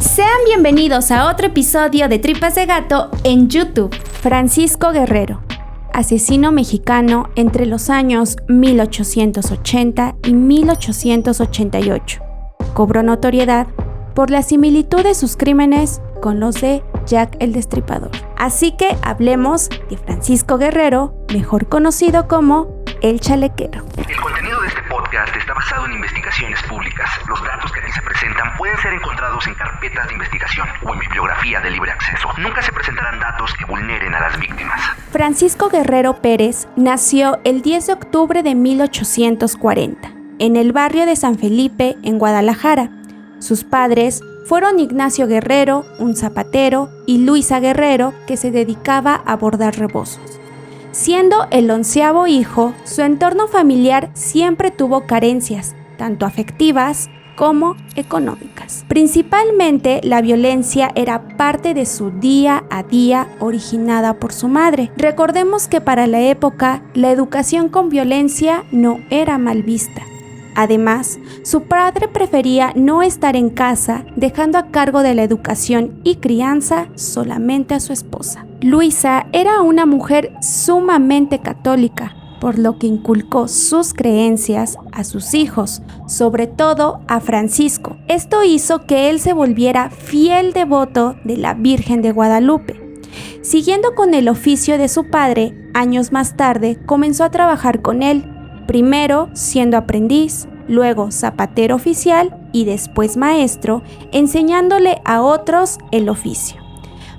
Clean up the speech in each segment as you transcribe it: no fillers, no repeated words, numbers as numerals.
Sean bienvenidos a otro episodio de Tripas de Gato en YouTube. Francisco Guerrero, asesino mexicano entre los años 1880 y 1888. Cobró notoriedad por la similitud de sus crímenes con los de Jack el Destripador. Así que hablemos de Francisco Guerrero, mejor conocido como El Chalequero. El contenido de este podcast está basado en investigaciones públicas. Los datos que aquí se presentan pueden ser encontrados en carpetas de investigación o en bibliografía de libre acceso. Nunca se presentarán datos que vulneren a las víctimas. Francisco Guerrero Pérez nació el 10 de octubre de 1840, en el barrio de San Felipe, en Guadalajara. Sus padres fueron Ignacio Guerrero, un zapatero, y Luisa Guerrero, que se dedicaba a bordar rebozos. Siendo el 11º hijo, su entorno familiar siempre tuvo carencias, tanto afectivas como económicas. Principalmente, la violencia era parte de su día a día originada por su madre. Recordemos que para la época, la educación con violencia no era mal vista. Además, su padre prefería no estar en casa, dejando a cargo de la educación y crianza solamente a su esposa. Luisa era una mujer sumamente católica, por lo que inculcó sus creencias a sus hijos, sobre todo a Francisco. Esto hizo que él se volviera fiel devoto de la Virgen de Guadalupe. Siguiendo con el oficio de su padre, años más tarde comenzó a trabajar con él, primero siendo aprendiz, luego zapatero oficial y después maestro, enseñándole a otros el oficio.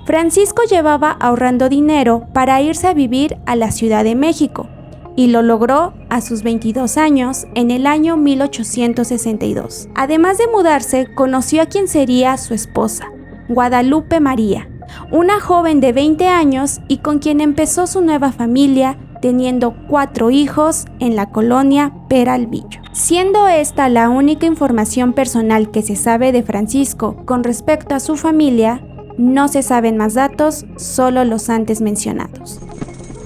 Francisco llevaba ahorrando dinero para irse a vivir a la Ciudad de México y lo logró a sus 22 años en el año 1862. Además de mudarse, conoció a quien sería su esposa, Guadalupe María, una joven de 20 años y con quien empezó su nueva familia, teniendo 4 hijos en la colonia Peralvillo. Siendo esta la única información personal que se sabe de Francisco con respecto a su familia, no se saben más datos, solo los antes mencionados.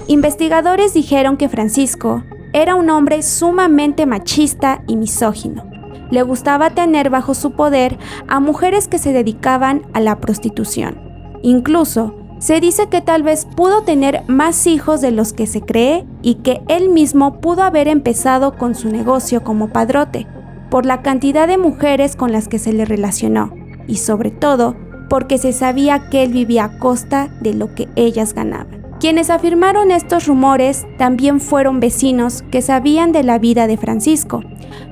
Investigadores dijeron que Francisco era un hombre sumamente machista y misógino. Le gustaba tener bajo su poder a mujeres que se dedicaban a la prostitución. Incluso, se dice que tal vez pudo tener más hijos de los que se cree y que él mismo pudo haber empezado con su negocio como padrote, por la cantidad de mujeres con las que se le relacionó y sobre todo porque se sabía que él vivía a costa de lo que ellas ganaban. Quienes afirmaron estos rumores también fueron vecinos que sabían de la vida de Francisco.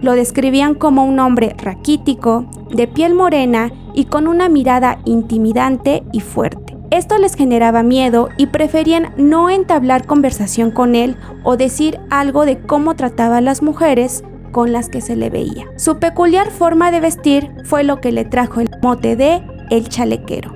Lo describían como un hombre raquítico, de piel morena y con una mirada intimidante y fuerte. Esto les generaba miedo y preferían no entablar conversación con él o decir algo de cómo trataba a las mujeres con las que se le veía. Su peculiar forma de vestir fue lo que le trajo el mote de El Chalequero,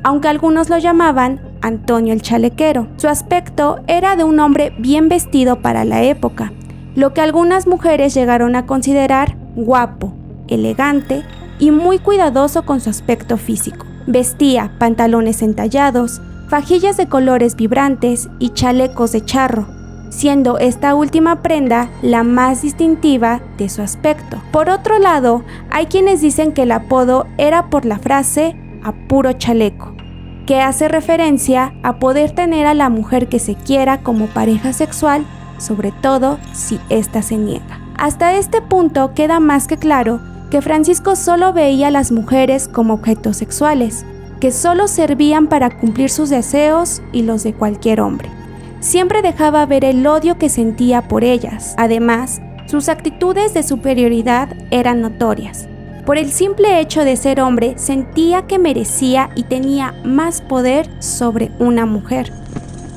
aunque algunos lo llamaban Antonio el Chalequero. Su aspecto era de un hombre bien vestido para la época, lo que algunas mujeres llegaron a considerar guapo, elegante y muy cuidadoso con su aspecto físico. Vestía pantalones entallados, fajillas de colores vibrantes y chalecos de charro, siendo esta última prenda la más distintiva de su aspecto. Por otro lado, hay quienes dicen que el apodo era por la frase "a puro chaleco", que hace referencia a poder tener a la mujer que se quiera como pareja sexual, sobre todo si ésta se niega. Hasta este punto queda más que claro que Francisco solo veía a las mujeres como objetos sexuales, que solo servían para cumplir sus deseos y los de cualquier hombre. Siempre dejaba ver el odio que sentía por ellas. Además, sus actitudes de superioridad eran notorias. Por el simple hecho de ser hombre, sentía que merecía y tenía más poder sobre una mujer.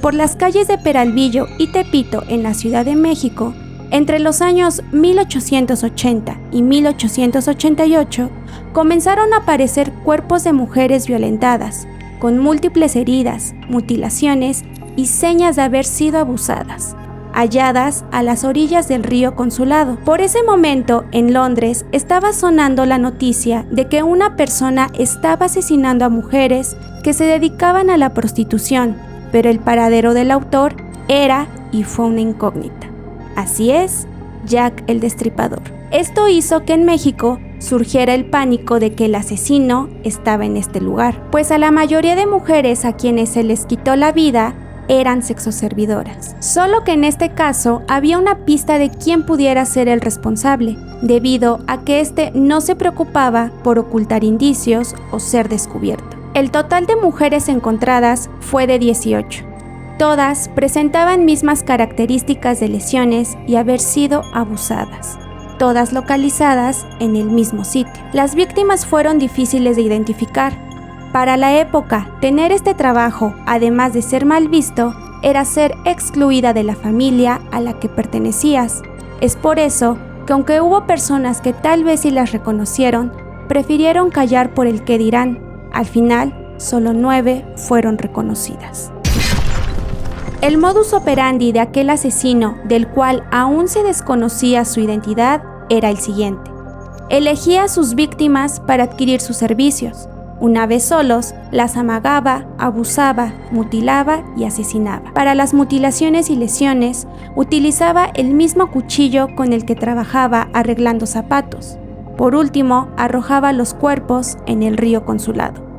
Por las calles de Peralvillo y Tepito en la Ciudad de México, entre los años 1880 y 1888, comenzaron a aparecer cuerpos de mujeres violentadas, con múltiples heridas, mutilaciones y señas de haber sido abusadas, halladas a las orillas del río Consulado. Por ese momento, en Londres, estaba sonando la noticia de que una persona estaba asesinando a mujeres que se dedicaban a la prostitución, pero el paradero del autor era y fue una incógnita. Así es, Jack el Destripador. Esto hizo que en México surgiera el pánico de que el asesino estaba en este lugar, pues a la mayoría de mujeres a quienes se les quitó la vida eran sexoservidoras. Solo que en este caso había una pista de quién pudiera ser el responsable, debido a que este no se preocupaba por ocultar indicios o ser descubierto. El total de mujeres encontradas fue de 18. Todas presentaban mismas características de lesiones y haber sido abusadas, todas localizadas en el mismo sitio. Las víctimas fueron difíciles de identificar. Para la época, tener este trabajo, además de ser mal visto, era ser excluida de la familia a la que pertenecías. Es por eso que aunque hubo personas que tal vez sí las reconocieron, prefirieron callar por el qué dirán. Al final, solo 9 fueron reconocidas. El modus operandi de aquel asesino, del cual aún se desconocía su identidad, era el siguiente. Elegía a sus víctimas para adquirir sus servicios. Una vez solos, las amagaba, abusaba, mutilaba y asesinaba. Para las mutilaciones y lesiones, utilizaba el mismo cuchillo con el que trabajaba arreglando zapatos. Por último, arrojaba los cuerpos en el río Consulado.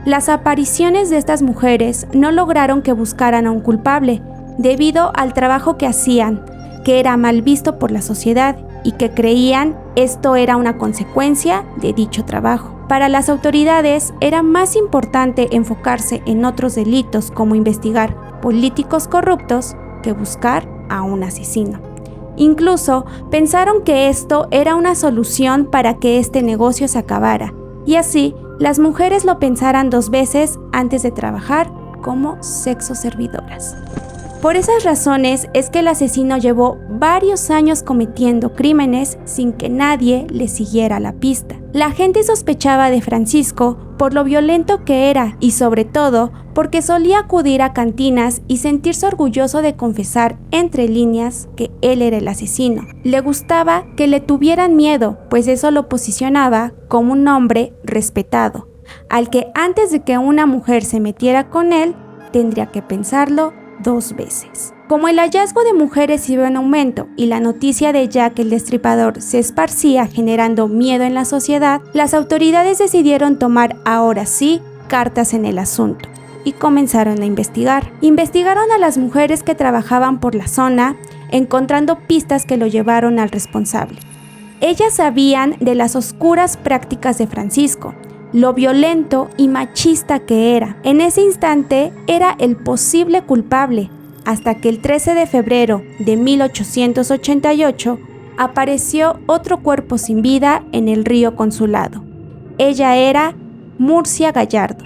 Las apariciones de estas mujeres no lograron que buscaran a un culpable, debido al trabajo que hacían, que era mal visto por la sociedad y que creían esto era una consecuencia de dicho trabajo. Para las autoridades era más importante enfocarse en otros delitos como investigar políticos corruptos que buscar a un asesino. Incluso pensaron que esto era una solución para que este negocio se acabara, y así las mujeres lo pensaran 2 veces antes de trabajar como sexoservidoras. Por esas razones es que el asesino llevó varios años cometiendo crímenes sin que nadie le siguiera la pista. La gente sospechaba de Francisco por lo violento que era y sobre todo porque solía acudir a cantinas y sentirse orgulloso de confesar entre líneas que él era el asesino. Le gustaba que le tuvieran miedo, pues eso lo posicionaba como un hombre respetado, al que antes de que una mujer se metiera con él, tendría que pensarlo 2 veces. Como el hallazgo de mujeres iba en aumento y la noticia de Jack el Destripador se esparcía generando miedo en la sociedad, las autoridades decidieron tomar ahora sí cartas en el asunto y comenzaron a investigar. Investigaron a las mujeres que trabajaban por la zona, encontrando pistas que lo llevaron al responsable. Ellas sabían de las oscuras prácticas de Francisco, lo violento y machista que era. En ese instante era el posible culpable, hasta que el 13 de febrero de 1888 apareció otro cuerpo sin vida en el río Consulado. Ella era Murcia Gallardo.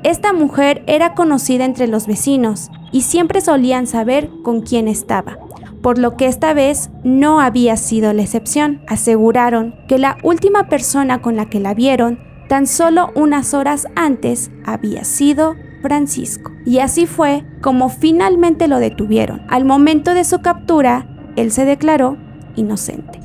Esta mujer era conocida entre los vecinos y siempre solían saber con quién estaba, por lo que esta vez no había sido la excepción. Aseguraron que la última persona con la que la vieron tan solo unas horas antes había sido Francisco. Y así fue como finalmente lo detuvieron. Al momento de su captura, él se declaró inocente.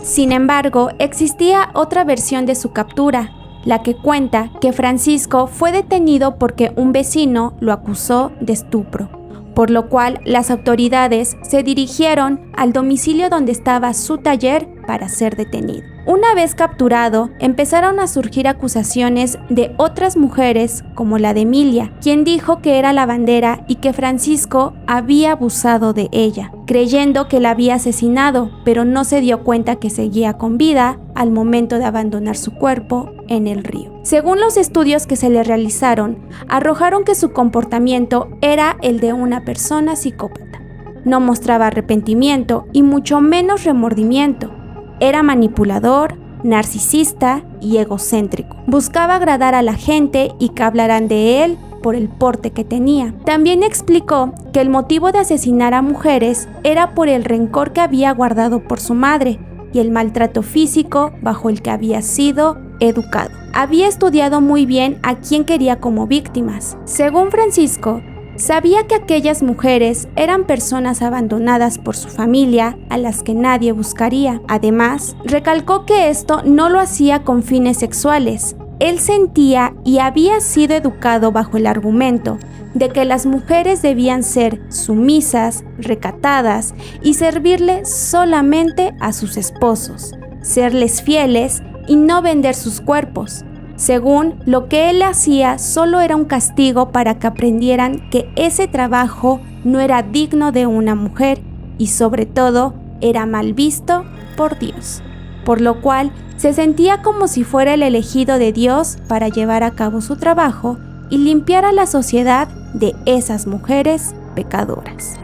Sin embargo, existía otra versión de su captura, la que cuenta que Francisco fue detenido porque un vecino lo acusó de estupro, por lo cual las autoridades se dirigieron al domicilio donde estaba su taller para ser detenido. Una vez capturado, empezaron a surgir acusaciones de otras mujeres como la de Emilia, quien dijo que era lavandera y que Francisco había abusado de ella, creyendo que la había asesinado, pero no se dio cuenta que seguía con vida al momento de abandonar su cuerpo en el río. Según los estudios que se le realizaron, arrojaron que su comportamiento era el de una persona psicópata. No mostraba arrepentimiento y mucho menos remordimiento. Era manipulador, narcisista y egocéntrico. Buscaba agradar a la gente y que hablaran de él por el porte que tenía. También explicó que el motivo de asesinar a mujeres era por el rencor que había guardado por su madre y el maltrato físico bajo el que había sido educado. Había estudiado muy bien a quién quería como víctimas. Según Francisco, sabía que aquellas mujeres eran personas abandonadas por su familia a las que nadie buscaría. Además, recalcó que esto no lo hacía con fines sexuales. Él sentía y había sido educado bajo el argumento de que las mujeres debían ser sumisas, recatadas y servirle solamente a sus esposos, serles fieles y no vender sus cuerpos. Según lo que él hacía solo era un castigo para que aprendieran que ese trabajo no era digno de una mujer y sobre todo era mal visto por Dios, por lo cual se sentía como si fuera el elegido de Dios para llevar a cabo su trabajo y limpiar a la sociedad de esas mujeres pecadoras.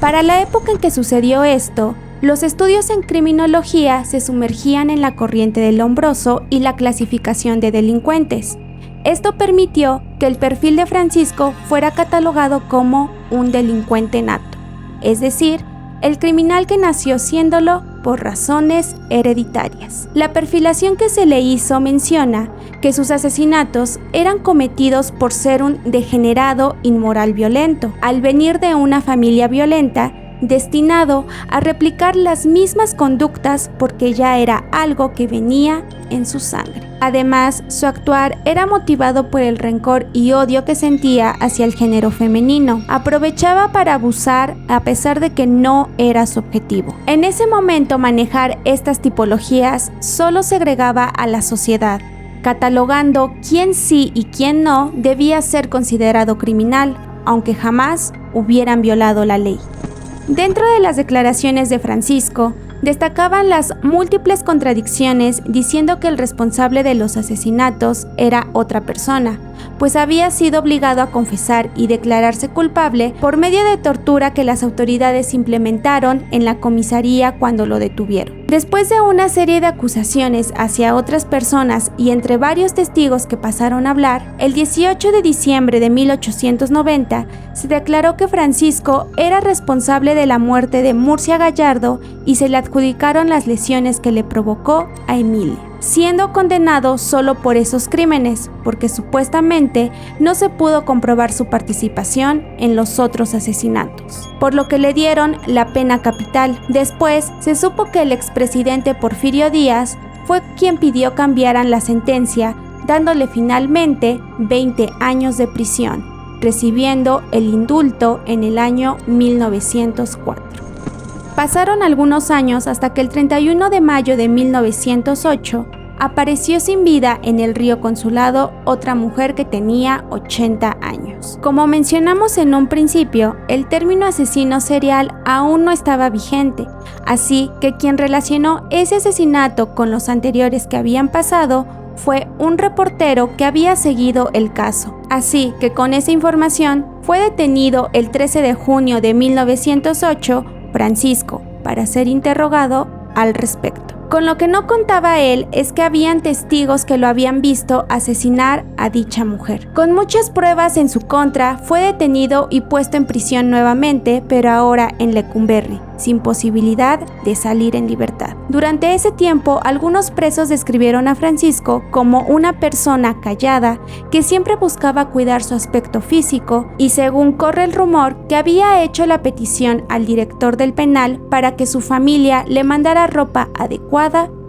Para la época en que sucedió esto, los estudios en criminología se sumergían en la corriente del Lombroso y la clasificación de delincuentes. Esto permitió que el perfil de Francisco fuera catalogado como un delincuente nato, es decir, el criminal que nació siéndolo por razones hereditarias. La perfilación que se le hizo menciona que sus asesinatos eran cometidos por ser un degenerado inmoral violento, al venir de una familia violenta, destinado a replicar las mismas conductas porque ya era algo que venía en su sangre. Además, su actuar era motivado por el rencor y odio que sentía hacia el género femenino. Aprovechaba para abusar a pesar de que no era su objetivo. En ese momento, manejar estas tipologías solo segregaba a la sociedad, catalogando quién sí y quién no debía ser considerado criminal, aunque jamás hubieran violado la ley. Dentro de las declaraciones de Francisco, destacaban las múltiples contradicciones diciendo que el responsable de los asesinatos era otra persona, pues había sido obligado a confesar y declararse culpable por medio de tortura que las autoridades implementaron en la comisaría cuando lo detuvieron. Después de una serie de acusaciones hacia otras personas y entre varios testigos que pasaron a hablar, el 18 de diciembre de 1890 se declaró que Francisco era responsable de la muerte de Murcia Gallardo y se le adjudicaron las lesiones que le provocó a Emilia, siendo condenado solo por esos crímenes, porque supuestamente no se pudo comprobar su participación en los otros asesinatos, por lo que le dieron la pena capital. Después se supo que el expresidente Porfirio Díaz fue quien pidió cambiaran la sentencia, dándole finalmente 20 años de prisión, recibiendo el indulto en el año 1904. Pasaron algunos años hasta que el 31 de mayo de 1908 apareció sin vida en el Río Consulado otra mujer que tenía 80 años. Como mencionamos en un principio, el término asesino serial aún no estaba vigente, así que quien relacionó ese asesinato con los anteriores que habían pasado fue un reportero que había seguido el caso. Así que con esa información fue detenido el 13 de junio de 1908 Francisco para ser interrogado al respecto. Con lo que no contaba él es que habían testigos que lo habían visto asesinar a dicha mujer. Con muchas pruebas en su contra, fue detenido y puesto en prisión nuevamente, pero ahora en Lecumberri, sin posibilidad de salir en libertad. Durante ese tiempo, algunos presos describieron a Francisco como una persona callada que siempre buscaba cuidar su aspecto físico y, según corre el rumor, que había hecho la petición al director del penal para que su familia le mandara ropa adecuada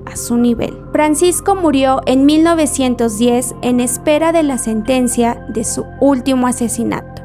a su nivel. Francisco murió en 1910 en espera de la sentencia de su último asesinato.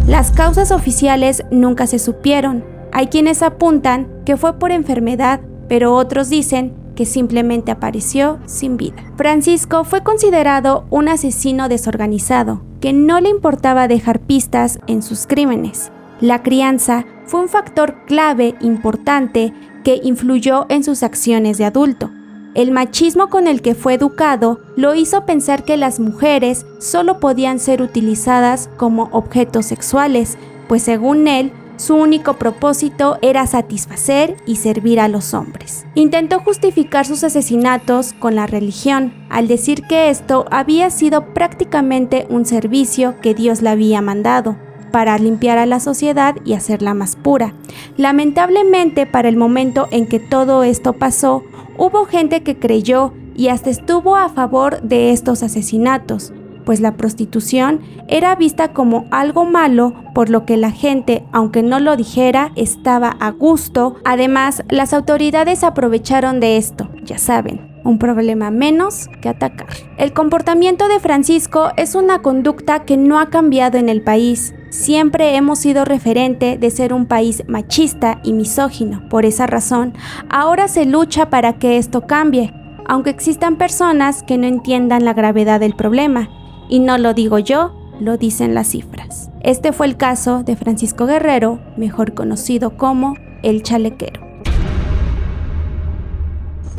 Las causas oficiales nunca se supieron. Hay quienes apuntan que fue por enfermedad, pero otros dicen que simplemente apareció sin vida. Francisco fue considerado un asesino desorganizado, que no le importaba dejar pistas en sus crímenes. La crianza fue un factor clave importante que influyó en sus acciones de adulto. El machismo con el que fue educado lo hizo pensar que las mujeres solo podían ser utilizadas como objetos sexuales, pues según él, su único propósito era satisfacer y servir a los hombres. Intentó justificar sus asesinatos con la religión, al decir que esto había sido prácticamente un servicio que Dios le había mandado para limpiar a la sociedad y hacerla más pura. Lamentablemente, para el momento en que todo esto pasó, hubo gente que creyó y hasta estuvo a favor de estos asesinatos, pues la prostitución era vista como algo malo, por lo que la gente, aunque no lo dijera, estaba a gusto. Además, las autoridades aprovecharon de esto, ya saben, un problema menos que atacar. El comportamiento de Francisco es una conducta que no ha cambiado en el país. Siempre hemos sido referente de ser un país machista y misógino. Por esa razón, ahora se lucha para que esto cambie. aunque existan personas que no entiendan la gravedad del problema. Y no lo digo yo, lo dicen las cifras. Este fue el caso de Francisco Guerrero, mejor conocido como El Chalequero.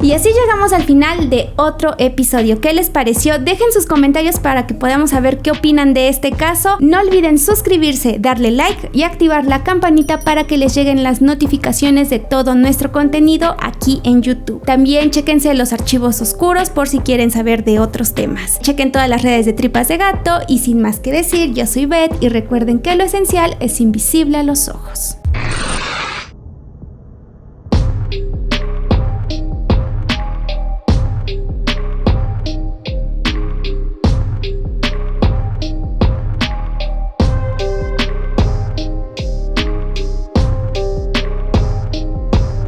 Y así llegamos al final de otro episodio. ¿Qué les pareció? Dejen sus comentarios para que podamos saber qué opinan de este caso. No olviden suscribirse, darle like y activar la campanita para que les lleguen las notificaciones de todo nuestro contenido aquí en YouTube. También chéquense los archivos oscuros por si quieren saber de otros temas. Chequen todas las redes de Tripas de Gato y sin más que decir, yo soy Beth y recuerden que lo esencial es invisible a los ojos.